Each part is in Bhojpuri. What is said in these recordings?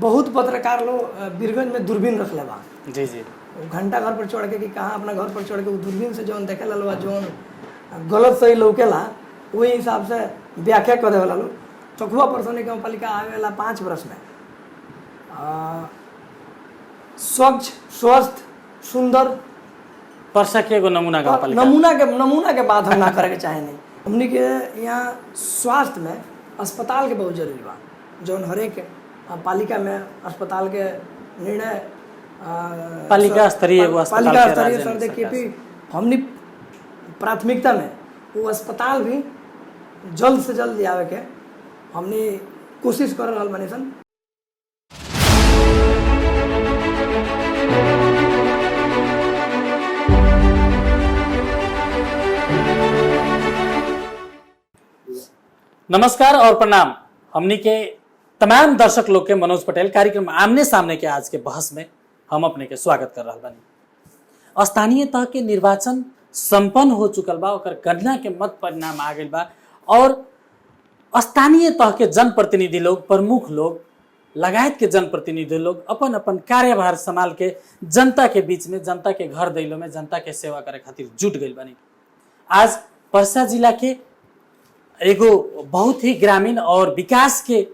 बहुत पत्रकार लोग बीरगंज में दूरबीन रख ले बा। जी जी घंटा घर पर चढ़ के कि कहाँ अपना घर पर चढ़ के दूरबीन से जौन देखे ला जौन गलत सही लौकेला वही हिसाब से व्याख्या कर देवे ला। चौखुआ परसौनी गाँव पालिका आवे वाला 5 वर्ष में स्वच्छ स्वस्थ सुंदर परसा के एगो नमूना गाँव पालिका नमूना के बात हम ना करे के चाहे नहीं। हमनी के यहाँ स्वास्थ्य में अस्पताल के बहुत जरूरी बा। जौन हरेक पालिका में अस्पताल के निर्णय पालिका स्तरीय स्तर देखिए भी हमनी प्राथमिकता में वो अस्पताल भी जल्द से जल्द आवे के हमनी कोशिश कर रहा बानी सन। नमस्कार और प्रणाम। हमनी के तमाम दर्शक लोग के मनोज पटेल कार्यक्रम आमने सामने के आज के बहस में हम अपने के स्वागत कर रहा बानी। स्थानीय तह के निर्वाचन संपन्न हो चुकल बा, ओकर गणना के मत परिणाम आ गइल बा और स्थानीय तह के जनप्रतिनिधि लोग, प्रमुख लोग लगायत के जनप्रतिनिधि लोग अपन अपन कार्यभार संभाल के जनता के बीच में, जनता के घर दैलो में, जनता के सेवा करे खातिर जुट गइल बानी। आज पर्सा जिला के एगो बहुत ही ग्रामीण और विकास के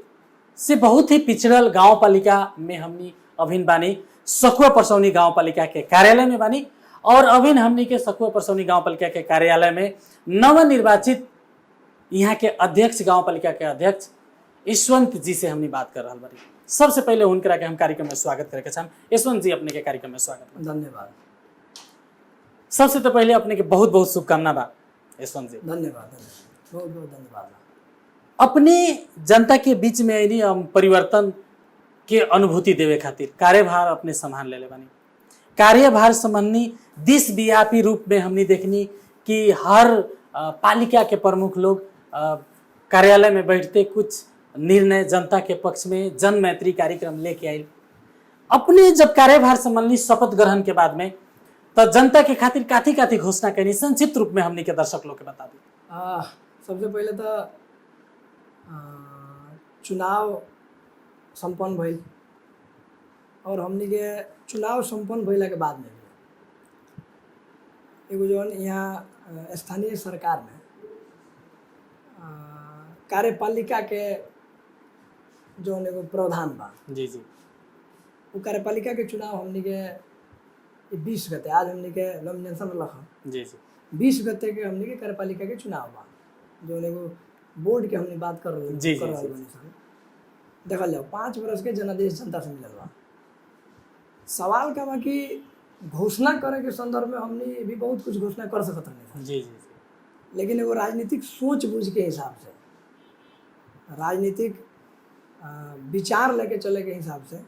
से बहुत ही पिछड़ल गांव पालिका में हमनी अभिन बानी। सखुआ परसौनी गांव पालिका के कार्यालय में बानी और अभिन हमनी के सखुआ परसौनी गांव पालिका के कार्यालय में नवनिर्वाचित यहाँ के अध्यक्ष, गांव पालिका के अध्यक्ष यशवंत जी से हमनी बात कर रहा बानी। सबसे पहले उनकरा के हम कार्यक्रम में स्वागत करे के चाहम। यशवंत जी, अपने के कार्यक्रम में स्वागत। धन्यवाद। सबसे तो पहले अपने के बहुत बहुत शुभकामना बा यशवंत जी। धन्यवाद, बहुत बहुत धन्यवाद। अपने जनता के बीच में यानी हम परिवर्तन के अनुभूति देवे खातिर कार्यभार अपने संभाल ले बानी। कार्यभार संबंधी देशव्यापी रूप में हमने देखनी कि हर पालिका के प्रमुख लोग कार्यालय में बैठते कुछ निर्णय जनता के पक्ष में जन मैत्री कार्यक्रम लेके आए। अपने जब कार्यभार संबंधी शपथ ग्रहण के बाद में तो जनता के खातिर काथी काथी घोषणा करनी, संक्षिप्त रूप में हमने के दर्शक लोग के बता दी। सबसे पहले तो चुनाव संपन्न भइल और हमनी के चुनाव संपन्न भइला के बाद में एगो जौन यहाँ स्थानीय सरकार में कार्यपालिका के जौन एगो प्रावधान बा। जी जी वो कार्यपालिका के चुनाव हमनी के 20 गते, आज हमनी के नॉमिनेशन रखा। जी जी 20 गते के हमनी के कार्यपालिका के चुनाव बा। जौन एगो बोर्ड के हमने बात कर रहे देखल जाओ 5 वर्ष के जनादेश जनता से मिलल बा। सवाल का बा कि घोषणा करे के संदर्भ में हमने भी बहुत कुछ घोषणा कर सकत नहीं। जी जी लेकिन एगो राजनीतिक सोच बूझ के हिसाब से, राजनीतिक विचार लेके चले के हिसाब से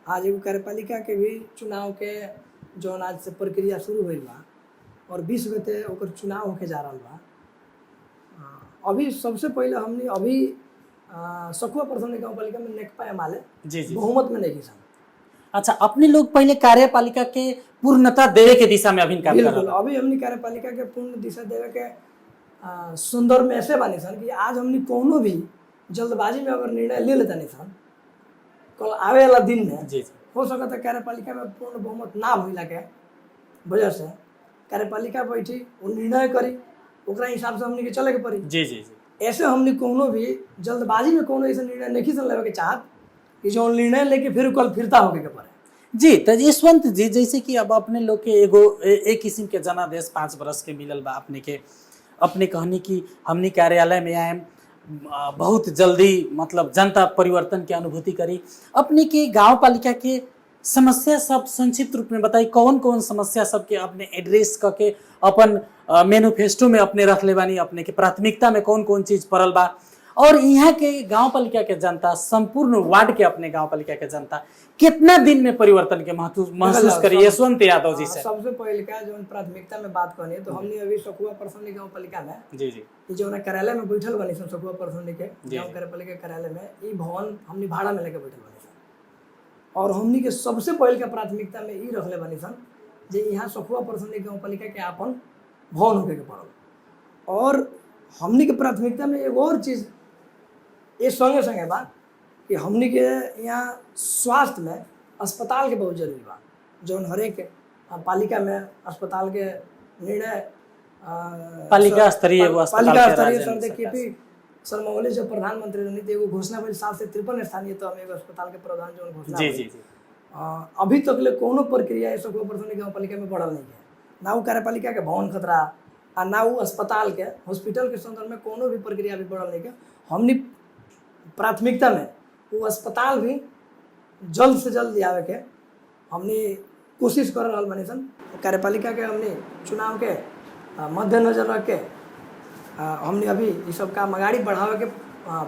आज एगो कार्यपालिका के भी चुनाव के जौन आज से प्रक्रिया शुरू भइल बा और 20 गते ओकर चुनाव होके जा रहा बा। अभी सबसे पहले हमने अभी सखुआ परसौनी गाँव पालिका में नेकपा एमाले बहुमत में नहीं किसान। अच्छा, अपने लोग पहले कार्यपालिका के पूर्णता देवे के दिशा में अभी काम कर रहे हैं। अभी हमने कार्यपालिका के पूर्ण दिशा देवे के संदर्भ में ऐसे बानी सन कि आज हमने कोनो भी जल्दबाजी में अगर निर्णय ले लेता नहीं सन, कल आवे वाला दिन में हो सकता है कार्यपालिका में पूर्ण बहुमत ना भइला के वजह से कार्यपालिका बैठी वो निर्णय करी, ओकरा हिसाब से हमनी के चले के पड़ी। जी जी जी ऐसे हमनी कोनो भी जल्दबाजी में कोनो ऐसा निर्णय नहीं सन लेवे के चाहत कि जो निर्णय लेके फिर कल फिरता होके के पड़े। जी तो यशवंत जी, जैसे कि अब अपने लोग के एगो एक किस्म के जनादेश 5 वर्ष के मिलल बा अपने के, अपने कहनी कि हमनी कार्यालय में आए बहुत जल्दी, मतलब जनता परिवर्तन की अनुभूति करी। अपने के गाँव पालिका के समस्या सब संक्षिप्त रूप में बताई, कौन कौन समस्या सबके अपने एड्रेस करके अपन मैनिफेस्टो में अपने रख ले बानी, अपने के प्राथमिकता में कौन कौन चीज पड़ल बा और यहाँ के गांव पालिका के जनता, संपूर्ण वार्ड के अपने गांव पालिका के जनता कितना दिन में परिवर्तन के महसूस करी यशवंत यादव जी से? सबसे पहले का जो प्राथमिकता में बात करनी है तो हमने अभी सखुआ परसौनी गाँव पालिका में जी जी जो कार्यालय में बैठल बनी सन, सखुआ परसौनी के गाँव कार्यपालिका कार्यालय में ई भवन हमने भाड़ा में लेके बैठल बनी सन और हमने के सबसे पहले का प्राथमिकता में ई रखले बनी सन जे यहाँ सखुआ परसौनी गाँव पालिका के अपन भवन होके के पड़ल। और हमने के प्राथमिकता में एक और चीज ये संगे संगे बा कि हमनी के यहाँ स्वास्थ्य में अस्पताल के बहुत जरूरी बा। जौन हरेक पालिका में अस्पताल के निर्णय पालिका स्तरीय एगो अस्पताल पालिका के स्तरीय राज्य सर में देखिए सरकार कि सर मौली जब प्रधानमंत्री रही थी एगो घोषणा भइल 7 से 53 स्थानीय तो हम एगो अस्पताल के प्रावधान जौन घोषणा जी भइल। जी जी अभी तक ले कोनो प्रक्रिया ऐसा कोई प्रशासनिक गाँव पालिका में बढ़ल नहीं है। ना वो कार्यपालिका के भवन खतरा आ ना वो अस्पताल के हॉस्पिटल के संदर्भ में कोनो भी प्रक्रिया भी बढ़ल नहीं है। हमनी प्राथमिकता में वो अस्पताल भी जल्द से जल्द आवे के हमनी कोशिश कर रहा बानी सन। कार्यपालिका के हमनी चुनाव के मद्देनजर रख के हमने अभी ये सब काम अगाड़ी बढ़ावे के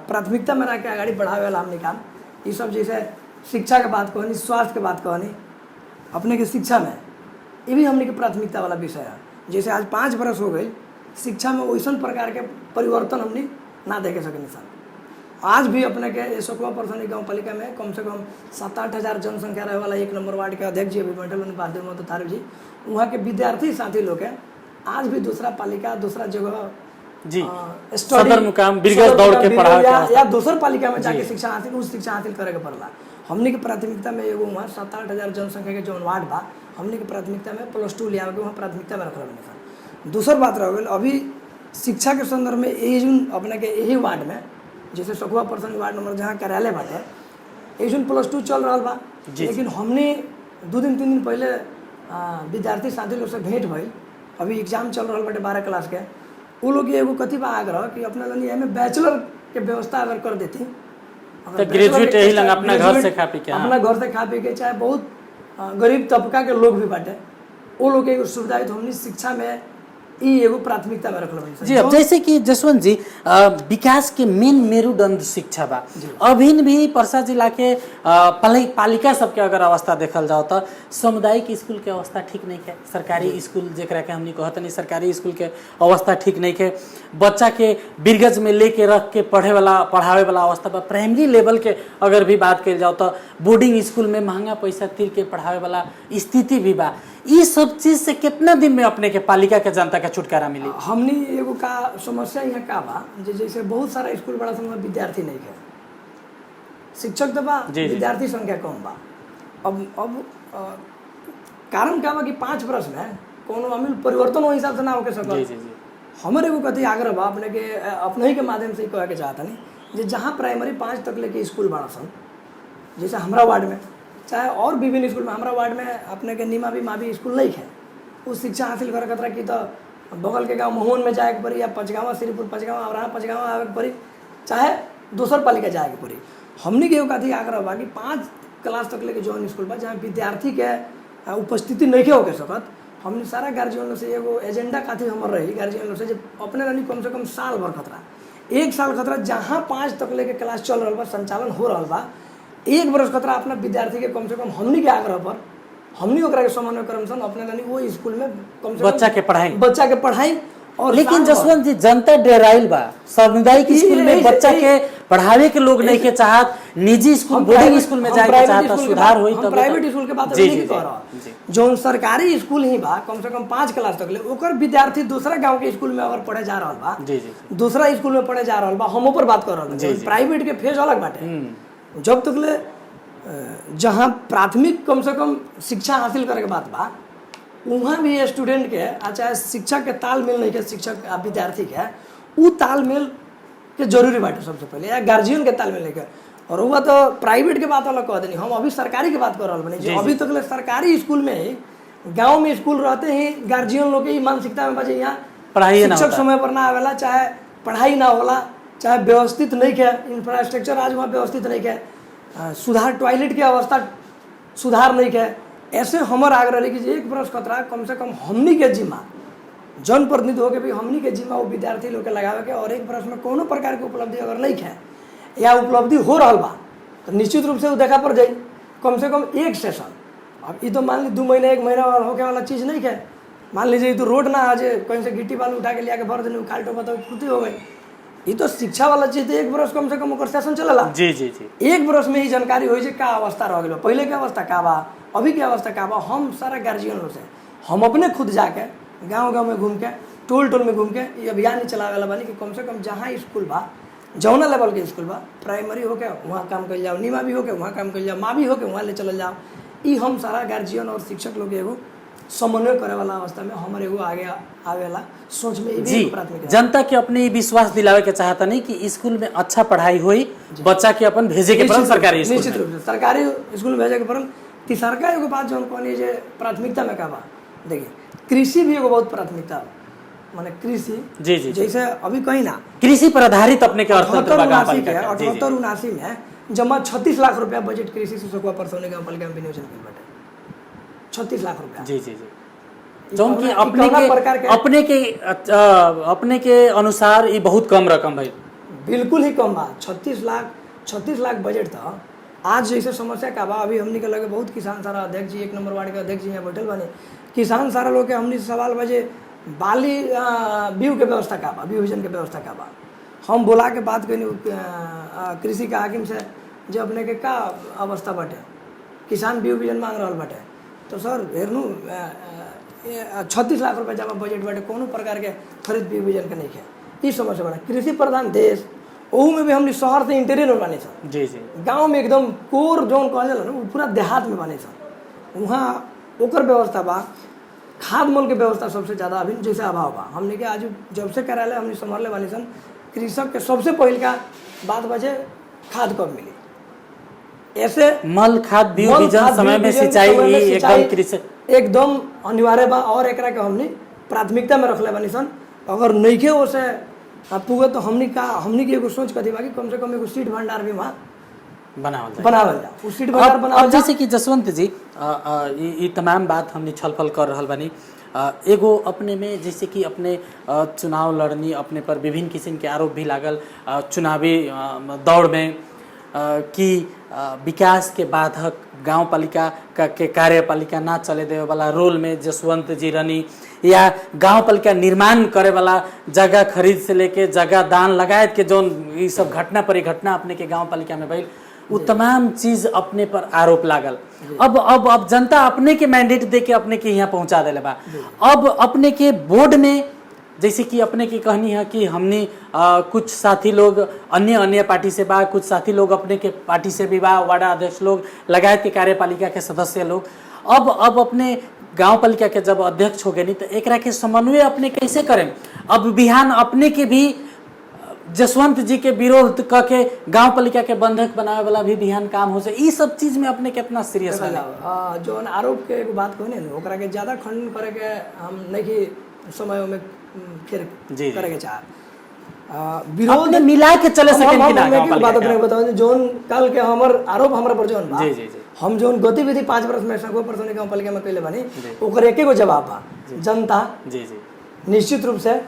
प्राथमिकता में रख के अगाड़ी बढ़ावे वाला हमने काम ये सब जैसे शिक्षा के बात कहनी, स्वास्थ्य के बात कहनी, अपने के शिक्षा में ये भी हमने के प्राथमिकता वाला विषय है। जैसे आज 5 बरस हो गई शिक्षा में वैसन प्रकार के परिवर्तन हमने ना देखे सके सन। आज भी अपने के सकवा प्रशासनिक गाँव पालिका में कम से कम 7-8 हज़ार जनसंख्या रहे वाला 1 नंबर वार्ड के अध्यक्ष जी अभी बैठल पार्थिव महतो थारू जी, वहाँ के विद्यार्थी साथी लोग है आज भी दूसरा पालिका दूसरा जगह जी सदर मुकाम बिरगज दौड़ के पढ़ावे या दूसर पालिका में जाके शिक्षा हासिल उस शिक्षा हासिल करे के पड़ला। हमने के प्राथमिकता में एगो वहाँ 7-8 हज़ार जनसंख्या के जौन वार्ड बा हमने के प्राथमिकता में +2 ले आवे के वहाँ प्राथमिकता में रखल बने। दूसर बात रह गई अभी शिक्षा के संदर्भ में यही जून अपने के यही वार्ड में जैसे सखुआ प्रखंड वार्ड नंबर जहाँ कार्यालय बाटे यही जून +2 चल रहा बा। लेकिन हमने 2 दिन 3 दिन पहले विद्यार्थी साथी लोग से भेंट भइल। अभी एग्जाम चल रहा बाटे 12 क्लास के वो लोग एगो कथी बा आग्रह कि अपना लनी में बैचलर के व्यवस्था अगर कर देती तो ग्रेजुएट यही लंग अपना घर से खा पी के अपना घर से खा पी के चाहे बहुत गरीब तबका के लोग भी बाटे वो लोग के एगो सुविधा है तो हमने शिक्षा में ई एगो प्राथमिकता में रखल जी। अब जैसे कि जसवंत जी विकास के मेन मेरुदंड शिक्षा बा अभी भी पर्सा जिला के पालिका सबके अगर अवस्था देखल जाओ तो सामुदायिक स्कूल के अवस्था ठीक नहीं है। सरकारी स्कूल जरा के हमनी कहते नहीं सरकारी स्कूल के अवस्था ठीक नहीं है। बच्चा के बिरगज में लेके रख के पढ़ावे वाला अवस्था बा। प्राइमरी लेवल के अगर भी बात कल जाओ तो बोर्डिंग स्कूल में महंगा पैसा तीर के पढ़ावे वाला स्थिति भी बा। ये सब चीज से कितना दिन में अपने के पालिका के जनता का छुटकारा मिली? हमनी एगो का समस्या यहाँ का बा जैसे बहुत सारा स्कूल बड़ा समय विद्यार्थी नहीं है, शिक्षक तो बा विद्यार्थी संख्या कम बा। अब कारण का बा कि 5 वर्ष में कोनो अमील परिवर्तन हो हिसाब से ना होके सकल। हमारे एगो कथी आग्रह बा अपने के अपने ही के माध्यम से कहे के चाहता नहीं जहाँ प्राइमरी 5 तक लेके स्कूल बड़ा सन जैसे हमारा वार्ड में चाहे और विभिन्न स्कूल में हमारा वार्ड में अपने के नीमा भी मावी स्कूल नहीं है उस शिक्षा हासिल करे खतरा की तो बगल के गांव मोहन में जाए के पड़ी या पचगावा श्रीपुर पचगावा और पचगावा आवे के पड़ी चाहे दूसर पालिका जाए के पड़ी। हमने के कथी आग्रह बा कि 5 क्लास तक लेके जौन स्कूल बा जहाँ विद्यार्थी के उपस्थिति नहीं हो के सकत हमने सारा गार्जियन लोग से एगो एजेंडा काथी हमर रही गार्जियन लोग से जब अपने रहनी कम से कम साल भर खतरा 1 साल खतरा जहाँ 5 तक लेके क्लास चल रहा बा संचालन हो रहा बा 1 वर्ष खतरा अपना विद्यार्थी के कम से कम हमनी के आग्रह पर हमनी ओकरा के समन्वय करम सन अपने लानी वो स्कूल में कम से कम बच्चा के पढ़ाई। और लेकिन जसवंत जी जनता डेराइल बा सामुदायिक स्कूल में बच्चा के पढ़ावे के लोग नहीं के चाहत निजी स्कूल बोर्डिंग स्कूल में जाए के चाहत सुधार होई तब प्राइवेट स्कूल के बात नहीं कर रहा जो सरकारी स्कूल ही बा कम से कम 5 क्लास तक ले ओकर विद्यार्थी दूसरा गांव के स्कूल में अगर पढ़े जा रहा बा दूसरा स्कूल में पढ़े जा रहा बा हम ऊपर बात कर रहा प्राइवेट के फेज अलग बाटे। जब तक ले जहाँ प्राथमिक कम से कम शिक्षा हासिल करे के बात बा वहाँ भी स्टूडेंट के चाहे शिक्षक के तालमेल नहीं के शिक्षक विद्यार्थी के वो तालमेल के जरूरी बाटे सबसे पहले या गार्जियन के तालमेल नहीं के। और हुआ तो प्राइवेट के बात अलग कह देनी हम अभी सरकारी की बात कर रहा बनी जो अभी तक ले सरकारी स्कूल में ही गाँव में स्कूल रहते ही गार्जियन लोग की मानसिकता में बचे यहाँ पढ़ाई शिक्षक समय पर ना आवेला चाहे पढ़ाई ना होला चाहे व्यवस्थित नहीं के इंफ्रास्ट्रक्चर आज वहाँ व्यवस्थित नहीं के सुधार टॉयलेट की अवस्था सुधार नहीं है। ऐसे हमार आग्रह रही कि 1 वर्ष खतरा कम से कम हमनी के जिम्मा जनप्रतिनिधि होकर भी हमनी के जिम्मा वो विद्यार्थी लोग के लगावे के और 1 वर्ष में कोनो प्रकार की उपलब्धि अगर नहीं है या उपलब्धि हो रहा बा तो निश्चित रूप से वो देखा पड़ जाए कम से कम 1 सेशन। अब ये तो मान ली 2 महीना 1 महीना होके वाला चीज़ नहीं है। मान लीजिए तो रोड ना आज कहीं से गिट्टी बालू उठा के लिया के भर देने खाल टोपा तो पूर्ति हो गई। ये तो शिक्षा वाला चीज 1 वर्ष कम से कम ओकर सेशन चलेला। जी जी जी 1 वर्ष में ही जानकारी हो का अवस्था रह गई पहले के अवस्था का बा अभी के अवस्था का बा। हम सारा गार्जियन लोग से हम अपने खुद जाके गांव गांव में घूम के टोल टोल में घूम के ये अभियान ही चलावे वाला बानी कि कम से कम जहाँ स्कूल बा जौना लेवल के स्कूल बा, प्राइमरी होके वहाँ काम कर जाओ, नीमा भी होके वहाँ काम कर जाओ, माँ भी होके वहाँ ले चल जाओ। ई हम सारा गार्जियन और शिक्षक लोग एगो समन्वय करे वाला अवस्था में हमारे एगो आगे आवे वाला सोच में ई भी प्राथमिकता जनता के अपने विश्वास दिलावे के चाहता नहीं कि स्कूल में अच्छा पढ़ाई हुई, बच्चा के अपन भेजे के पड़ल सरकारी स्कूल। निश्चित रूप से सरकारी स्कूल में भेजे के पड़ल। तीसरका एगो बात जो हम कहनी जे प्राथमिकता में का बा, देखिए कृषि भी एगो बहुत प्राथमिकता बा, माने कृषि जी जी जैसे अभी कहीं ना कृषि पर आधारित अपने के अर्थतंत्र बा गांव पालिका का। जी, जी। 78-79 में जमा 36 लाख रुपया बजट कृषि से सकुआ परसौनी गांव पालिका में विनियोजन किया बाटे, 36 लाख रुपया। जी जी जी जौन कि अपने के अनुसार ये बहुत कम रकम भाई, बिल्कुल ही कम बा। 36 लाख बजट था। आज जैसे समस्या का बा, अभी हमने के लगे बहुत किसान सारा अध्यक्ष जी 1 नंबर वार्ड के अध्यक्ष जी यहाँ बैठल बने, किसान सारा लोग के हमने सवाल बजे बाली बीज के व्यवस्था का बा, बीजन के व्यवस्था का बा। हम बोला के बात करी कृषि के हाकिम से जे अपने के का अवस्था बाटे, किसान बीजन मांग रहा बाटे, तो सर हेरनू 36 लाख रुपया जमा बजट बाटे, कोनो प्रकार के खरीद बीजन के नहीं है। ई समस्या बड़ा कृषि प्रधान देश, ओहू में भी हमने शहर से इंटीरियर में बने सर। जी जी गाँव में एकदम कोर जोन कहल जाला ना, पूरा देहात में बने सर। वहाँ ओकर व्यवस्था बा, खाद मोल के व्यवस्था सबसे ज़्यादा अभी जैसे अभाव बा। हमने के आज जब से कार्यालय हमने संभाले वाली सन, कृषक के सबसे पहले का बात बचे खाद कब मिली, ऐसे मल खाद बीजन समय में सिंचाई एकदम कृषि एकदम अनिवार्य बा। और एकरा के हमने प्राथमिकता में रखले बानी सन। अगर नइखे ओसे पुगे तो हमनी के एगो सोच कथी बा कि कम से कम एगो सीड भंडार भी वहाँ बनावल जा। उस सीड भंडार बनावल जा। जैसे कि जसवंत जी ये तमाम बात हमने छलफल कर रहल बानी, एगो अपने में जैसे कि अपने चुनाव लड़नी, अपने पर विभिन्न किस्म के आरोप भी लागल चुनावी दौड़ में कि विकास के बाधक गांव पालिका के कार्यपालिका ना चले देवे वाला रोल में जसवंत जी रनी, या गांव पालिका निर्माण करे वाला जगह खरीद से लेके जगह दान लगायत के जो ये सब घटना परिघटना अपने के गांव पालिका में भइल, वो तमाम चीज अपने पर आरोप लागल। अब जनता अपने के मैंडेट दे के अपने के यहाँ पहुंचा देले बा। अब अपने के बोर्ड में जैसे कि अपने की कहनी है कि हमने कुछ साथी लोग अन्य पार्टी से बा, कुछ साथी लोग अपने के पार्टी से भी बा, वार्ड अध्यक्ष लोग लगायत के कार्यपालिका के सदस्य लोग। अब अपने गांव पालिका के जब अध्यक्ष हो गए नहीं तो एकरा के समन्वय अपने कैसे करें। अब बिहान अपने के भी जसवंत जी के विरोध करके गांव पालिका के बंधक बनावे वाला भी बिहान काम हो जाए, ये सब चीज में अपने कितना सीरियस है। जो आरोप के एगो बात कहने ना, ओकरा के ज्यादा खंडन करे के हम नहीं समय में फिर करे के चाह विरोध मिला के चले सके कि ना गांव पालिका बात अपने बताओ। जोन कल के हमर आरोप हमरा पर जोन बा, हम जोन गतिविधि 5 वर्ष में 100% गांव पालिका में कैले बानी, ओकर एके गो जवाब बा, जनता निश्चित रूप से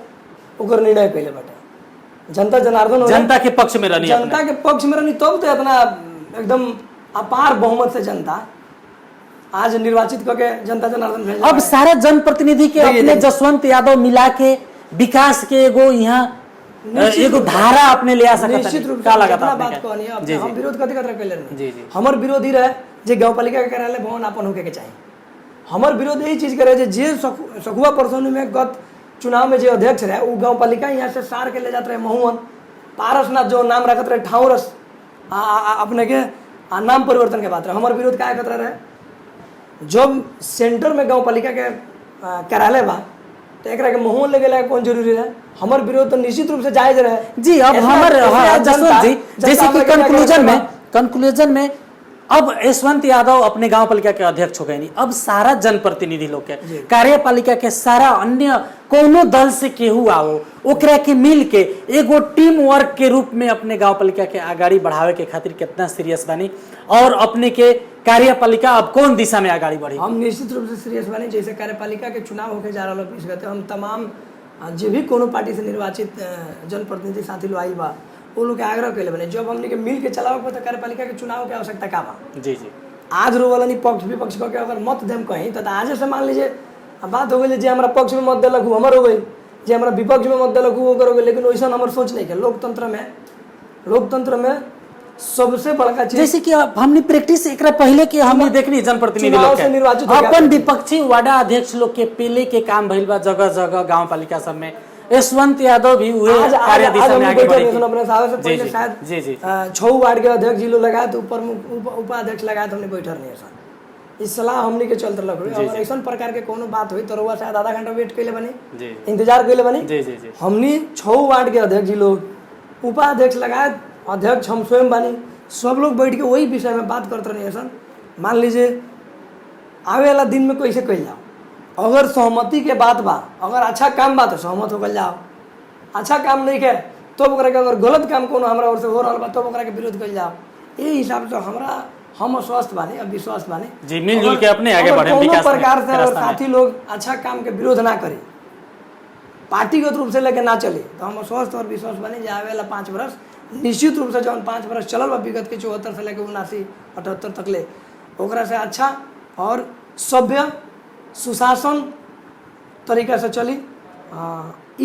ओकर निर्णय कैले बाटे। जनता जनार्दन जनता के पक्ष में रहनी, जनता के पक्ष में रहनी, तब तो इतना एकदम अपार बहुमत से जनता आज निर्वाचित करके जनता जनार्दन भेज। अब सारा जनप्रतिनिधि के अपने जसवंत यादव मिला के विकास के एगो यहाँ एगो धारा अपने ले आ सकता। निश्चित रूप से बात कहनी है। हम विरोध कथी कर कैले नहीं, हमर विरोध ही रहे जे गांव पालिका के कार्यालय भवन अपन होके के चाहिए। हमर विरोध यही चीज करे जे सखुआ परसौनी में गत चुनाव में जो अध्यक्ष रहे वो गांव पालिका यहाँ से सार के ले जाते रहे महुअन पारसनाथ, जो नाम रखत रहे ठाउरस, अपने के नाम परिवर्तन के बात रहे। हमारे विरोध क्या खतरा रहे, जब सेंटर में गांव पालिका के कार्यालय बा तो एक के महुअन ले गए कौन जरूरी है। हमार विरोध तो निश्चित रूप से जायज रहे जी। अब हमारे जसवंत जी जैसे कि कंक्लूजन में अब यशवंत यादव अपने गांव पालिका के अध्यक्ष हो गए नहीं, अब सारा जनप्रतिनिधि लोग के कार्यपालिका के सारा अन्य कोनो दल से केहू आओ ओकरा के मिल के एगो टीम वर्क के रूप में अपने गांव पालिका के आगाड़ी बढ़ावे के खातिर कितना सीरियस बानी, और अपने के कार्यपालिका अब कौन दिशा में आगाड़ी बढ़ी। हम निश्चित रूप से सीरियस बानी। जैसे कार्यपालिका के चुनाव होके जा रहा है, हम तमाम जो भी कोनो पार्टी से निर्वाचित जनप्रतिनिधि साथी लोग आई बा वो लोग के आग्रह कैले बने, जब हमने के मिल के चलावे पर कार्यपालिका के चुनाव के आवश्यकता का बा। जी जी आज रोवला नहीं पक्ष विपक्ष के अगर मत देम कहीं तो आज से मान लीजिए बात हो गई, जे हमारा पक्ष में मत दिलक हमार हो गई, जे हमारा विपक्ष में मत दिलक ओकर हो गई। लेकिन वैसा हमार सोच नहीं है। लोकतंत्र में सबसे बड़का चीज जैसे कि हमने प्रैक्टिस एकरा पहले के हमने देखनी जनप्रतिनिधि लोग के अपन विपक्षी वार्ड अध्यक्ष लोग के पेले के काम भइल बा जगह जगह गांव पालिका सब में यशवंत यादव भी हुए कार्य दिशा में आगे बढ़े अपने साहब से पहले शायद जी जी 6 वार्ड के अध्यक्ष जिलो लगाए तो ऊपर उपाध्यक्ष लगाए तो हमने बैठल नहीं सन इस सलाह हमनी के चलते लग रही और ऐसा प्रकार के कोनो बात हुई तो रउआ शायद आधा घंटा वेट कैले बनी जी इंतजार कैले बनी जी जी जी हमनी 6 वार्ड के अध्यक्ष जिलो उपाध्यक्ष लगाए अध्यक्ष हम स्वयं बानी सब लोग बैठ के वही विषय में बात करते रहे सन मान लीजिए आवे वाला दिन में कैसे कह जाओ अगर सहमति के बात बा अगर अच्छा काम बा तो सहमत होकर जाओ अच्छा काम नहीं है तो ओकरा के अगर गलत काम कोनो हमरा ओर से हो रहा बा तो ओकरा के विरोध कर जाओ ये हिसाब से हमरा हम स्वस्थ बानी अब विश्वास बानी जी मिलजुल के अपने आगे बढ़े विकास प्रकार से अगर साथी लोग अच्छा काम के विरोध ना करे पार्टीगत रूप से लेके ना चले तो हम स्वस्थ और विश्वास बानी जे आवे वाला 5 वर्ष निश्चित रूप से जौन 5 वर्ष चलल बा विगत के 74 से लेके 79 78 तक ले ओकरा से अच्छा और सभ्य सुशासन तरीका से चली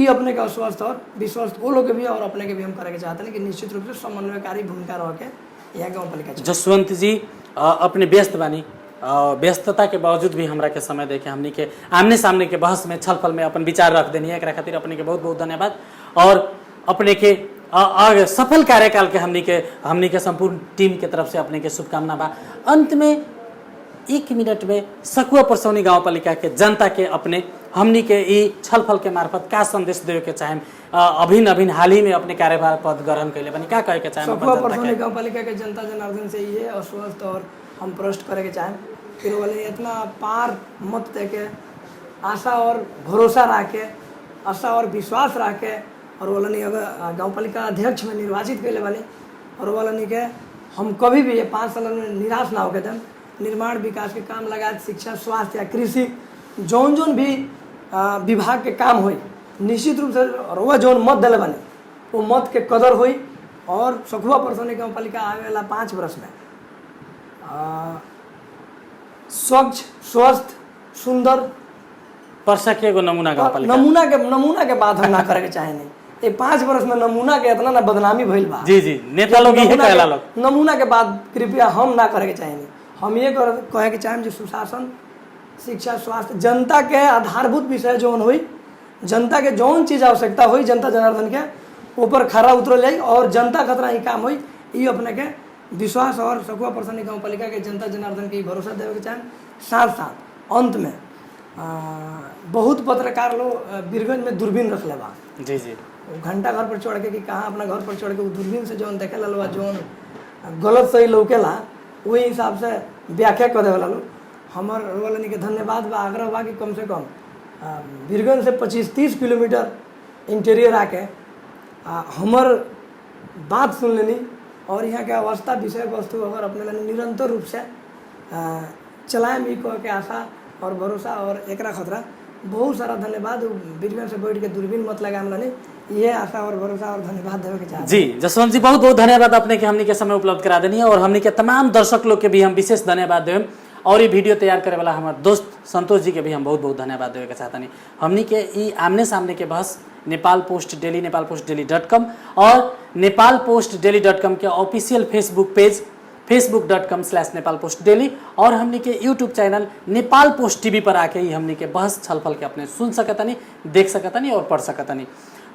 ये अपने के अस्वस्थ और विश्वस्त वो लोग के भी और अपने के भी हम करे के चाहते हैं कि निश्चित रूप से समन्वयकारी भूमिका रह के यहाँ गाँव पालिका जसवंत जी अपने व्यस्त बानी व्यस्तता के बावजूद भी हमरा के समय देके हमनी के आमने सामने के बहस में छलफल में अपन विचार रख देनी है एकरा खातिर अपने के बहुत बहुत धन्यवाद और अपने के सफल कार्यकाल के हमनी के संपूर्ण टीम के तरफ से अपने के शुभकामना बा अंत में 1 मिनट में सखुआ परसौनी गाँव पालिका के जनता के अपने हमनी के ई छलफल के मार्फत का संदेश देवे के चाहेम अभिन हाल ही में अपने कार्यभार पद ग्रहण कैले बनी का कहे के चाहेम सखुआ परसौनी गाँव पालिका के जनता जनार्दन से ये अस्वस्थ और हम प्रश्न करे के चाहें फिर बोले इतना पार मत दे के आशा और भरोसा रख के आशा और विश्वास रख के और बोलनी अगर गाँव पालिका अध्यक्ष में निर्वाचित कैले बनी और बोलनी के हम कभी भी ये 5 साल में निराश ना होके दें निर्माण विकास के काम लगा शिक्षा स्वास्थ्य या कृषि जौन जौन भी विभाग के काम हुई निश्चित रूप से रुआ जौन मत दिले बने वो मत के कदर हुई और सखुआ परसौनी गाँव पालिका आने वाला 5 वर्ष में स्वच्छ स्वस्थ सुंदर परसा के एगो नमूना गाँव पालिका नमूना के बात हम ना करे के चाहे नहीं ये 5 वर्ष में नमूना के इतना ना बदनामी भइल बा जी जी नेता लोग ये कहला लोग नमूना के बात कृपया हम ना करे के चाहे नहीं हम ये कहे के चाहें जो सुशासन शिक्षा स्वास्थ्य जनता के आधारभूत विषय जौन हुई जनता के जौन चीज़ आवश्यकता हुई जनता जनार्दन के ऊपर खरा उतरल जाई और जनता खतरा ही काम हुई ये अपने के विश्वास और सखुआ परसौनी गाँव पालिका के जनता जनार्दन के भरोसा देवे के चाहें साथ साथ अंत में बहुत पत्रकार लोग बीरगंज में दूरबीन रख ले बा जी जी घंटा घर पर चढ़ के कि कहाँ अपना घर पर चढ़ के दूरबीन से जौन देखे ला जौन गलत सही लौकेला वही हिसाब से व्याख्या कर देवे लोग हमार वाले के धन्यवाद बा आग्रह बा कि कम से कम बीरगंज से 25-30 किलोमीटर इंटीरियर आके हमार बात सुन लेनी और यहाँ के अवस्था विषय वस्तु अगर अपने निरंतर रूप से चलाएं भी कह के आशा और भरोसा और एकरा खतरा बहुत सारा धन्यवाद बीरगंज से बैठ के दूरबीन मत लगाम लानी ये आशा और भरोसा और धन्यवाद देवे के चाहते जी जसवंत जी बहुत बहुत धन्यवाद अपने के हमनी के समय उपलब्ध करा देनी है और हमनी के तमाम दर्शक लोग के भी हम विशेष धन्यवाद देवें और ये वीडियो तैयार करे वाला हमारे दोस्त संतोष जी के भी हम बहुत बहुत धन्यवाद देवे के चाहता नहीं हमनी के ई आमने सामने के बहस नेपाल पोस्ट डेली .com और nepalpostdaily.com के ऑफिशियल फेसबुक पेज facebook.com/nepalpostdaily और हमनी के YouTube channel Nepal post TV पर आके ही हमनी के बहस छलफल के अपने सुन सकतनी देख सकतनी और पढ़ सकतनी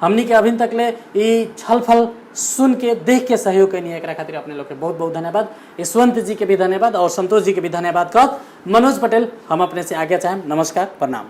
हमनी के अभी तक ले ये छलफल सुन के देख के सहयोग करनी है एकरा खातिर अपने लोग के बहुत बहुत धन्यवाद यशवंत जी के भी धन्यवाद और संतोष जी के भी धन्यवाद कर मनोज पटेल हम अपने से आगे चाहें नमस्कार प्रणाम।